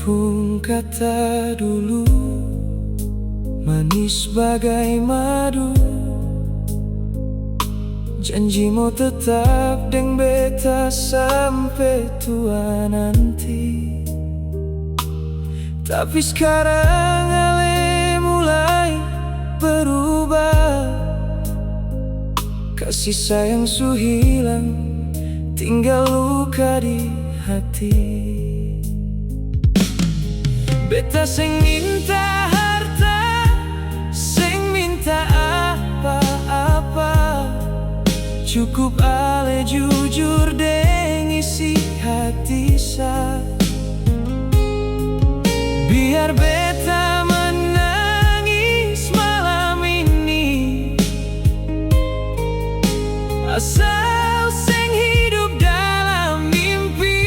Pun kata dulu, manis bagai madu. Janji mau tetap deng beta sampai tua nanti. Tapi sekarang ale mulai berubah. Kasih sayang su hilang, tinggal luka di hati. Beta sing minta harta, sing minta apa-apa. Cukup ale jujur deng isi hati sa. Biar beta menangis malam ini, asal sing hidup dalam mimpi.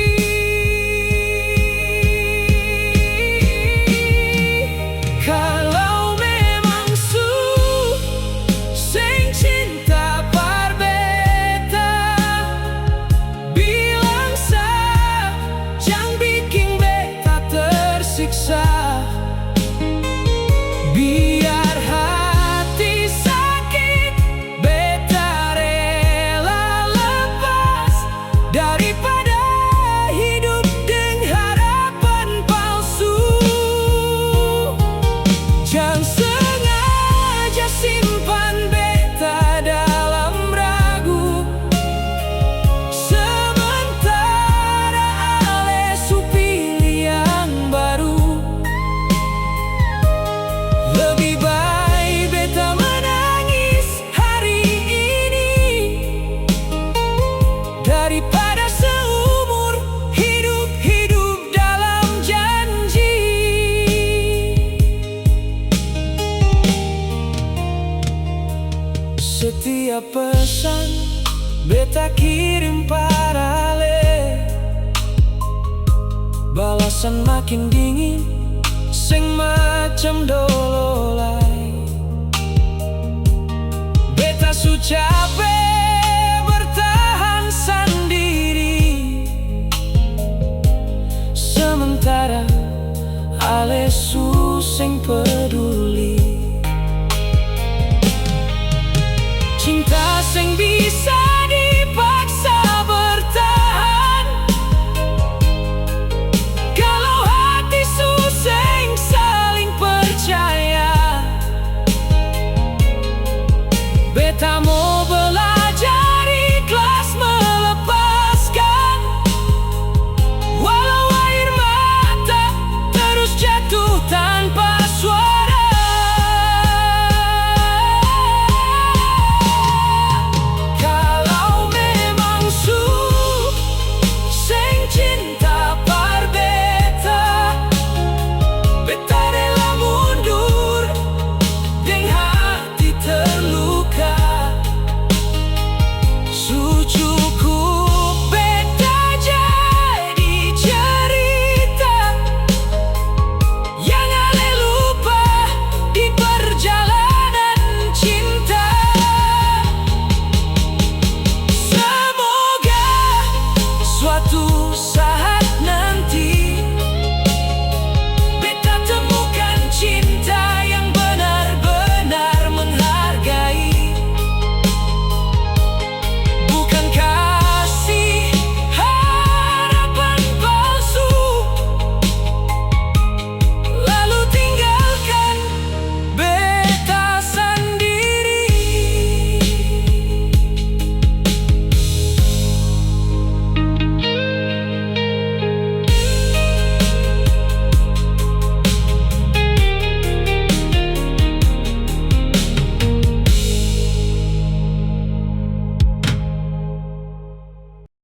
Kalau memang su sing cinta par beta, bilang sa, jangan bikin beta tersiksa. Biar hati sakit, beta rela lepas daripada hidup dengan harapan palsu. Jangan sengaja simpan beta dalam ragu, sementara ale su pilih yang baru. Lebih baik beta menangis hari ini daripada seumur hidup dalam janji. Setiap pesan beta kirim para ale, balasan makin dingin, sing macam dolo lai. Beta su capek bertahan sendiri, sementara ale su sing peduli. Cinta sing bisa dipaksa bertahan, kalau hati su sing saling percaya. Beta mau belajar ikhlas melepaskan, walau air mata terus jatuh tanpa suara. Kalau memang su sing cinta par beta, beta rela mundur deng hati terluka. Su cukup beta jadi cerita yang ale lupa di perjalanan cinta. Semoga suatu saat